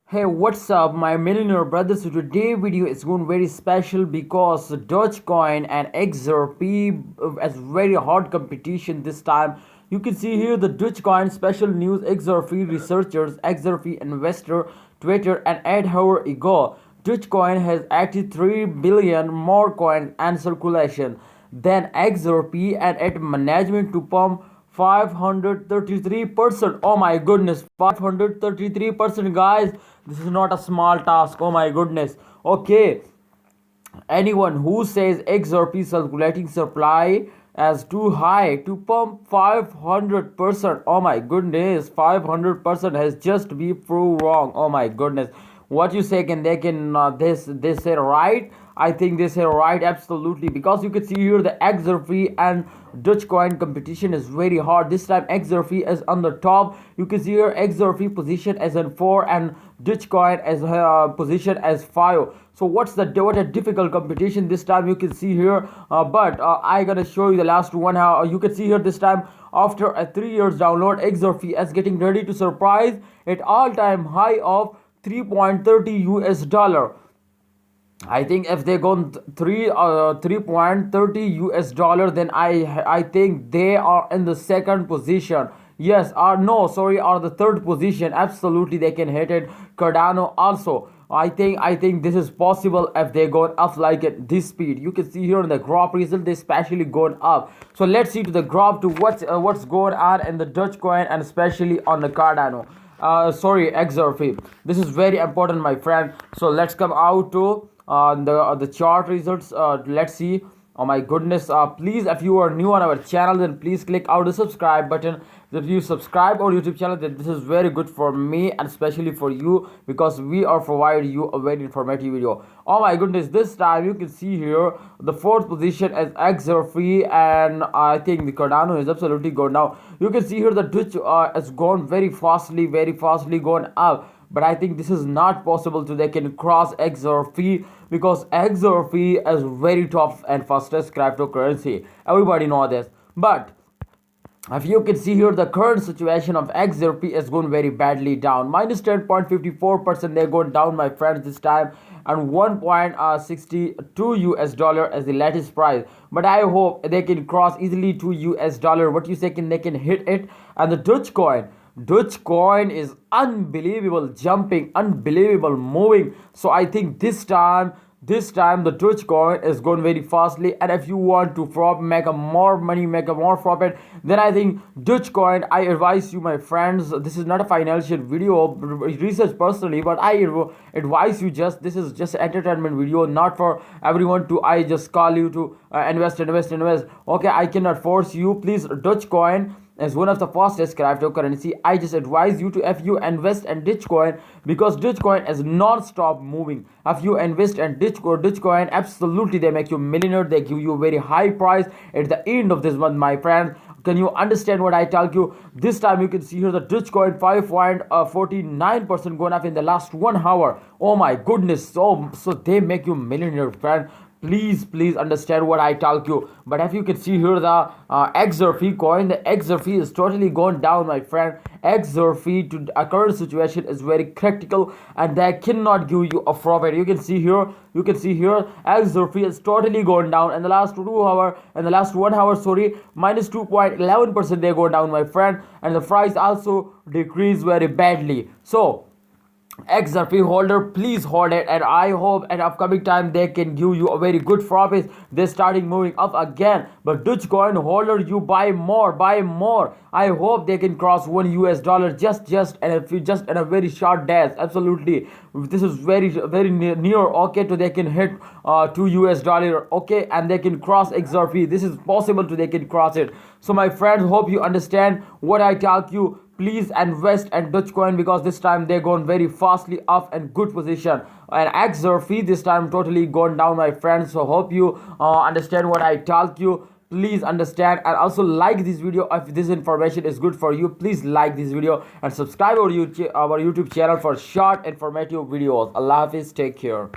Hey, what's up, my millionaire brothers? So today video is going very special because Dogecoin and XRP as very hard competition this time. You can see here the Dogecoin special news. XRP researchers, XRP investor, Twitter, and 8 hour ago, Dogecoin has 83 billion more coins and circulation than XRP and at management to pump 533%. Oh my goodness, 533%, guys. This is not a small task. Oh my goodness. Okay, anyone who says XRP circulating supply as too high to pump 500%, oh my goodness, 500% has just be proved wrong. Oh my goodness, what you say? Can they can they say right? I think they say right, absolutely, because you can see here the XRP and Dogecoin competition is very hard. This time XRP is on the top. You can see here XRP position as in 4 and Dogecoin as position as 5. So what a difficult competition this time. You can see here, but I gonna show you the last one. How you can see here this time after a 3 years download, XRP is getting ready to surprise at all-time high of 3.30 US dollar. I think if they go 3.30 US dollar, then I think they are in the second position. Yes, or no, sorry, or the third position. Absolutely, they can hit it. Cardano also. I think this is possible if they go up like at this speed. You can see here in the graph result, they especially going up. So let's see to the graph to what's going on in the Dogecoin and especially on the Cardano. Sorry, XRP. This is very important, my friend. So let's come out to the chart results. Let's see. Oh my goodness, please, if you are new on our channel, then please click out the subscribe button. If you subscribe our YouTube channel, then this is very good for me and especially for you, because we are providing you a very informative video. Oh my goodness, this time you can see here the fourth position is XRP, and I think the Cardano is absolutely going down. You can see here the Twitch has gone very fastly going up, but I think this is not possible to they can cross XRP, because XRP is very top and fastest cryptocurrency. Everybody know this. But if you can see here, the current situation of XRP is going very badly down. Minus 10.54%, they're going down, my friends, this time. And 1.62 US dollar as the latest price. But I hope they can cross easily 2 US dollar. What you say, can they can hit it? And the Dogecoin is unbelievable jumping, unbelievable moving. So I think this time the Dogecoin is going very fastly. And if you want to make a more money, make a more profit, then I think Dogecoin, I advise you, my friends, this is not a financial video research personally, but I advise you, just this is just entertainment video, not for everyone to I just call you to invest. Okay, I cannot force you. Please, Dogecoin as one of the fastest cryptocurrency, I just advise you to, if you invest in Dogecoin, because Dogecoin is non-stop moving. If you invest in Dogecoin, absolutely they make you millionaire. They give you a very high price at the end of this month, my friend. Can you understand what I tell you? This time you can see here the Dogecoin 5.49% going up in the last 1 hour. Oh my goodness, so they make you millionaire, friend. Please understand what I tell you. But if you can see here the XRP coin, the XRP is totally gone down, my friend. XRP to a current situation is very critical, and they cannot give you a profit. You can see here XRP is totally gone down in the last 2 hour, in the last 1 hour, sorry, minus 2.11% they go down, my friend. And the price also decreased very badly. So XRP holder, please hold it, and I hope in upcoming time they can give you a very good profit. They're starting moving up again. But Dogecoin holder, you buy more. I hope they can cross 1 US dollar just and if you just in a very short days. Absolutely, this is very near. Okay, to they can hit 2 US dollar. Okay, and they can cross XRP. This is possible to they can cross it. So my friends, hope you understand what I tell you. Please invest in Dogecoin, because this time they're going very fastly up in good position. And XRP this time totally gone down, my friends. So hope you understand what I tell you. Please understand, and also like this video if this information is good for you. Please like this video and subscribe our YouTube channel for short informative videos. Allah Hafiz, take care.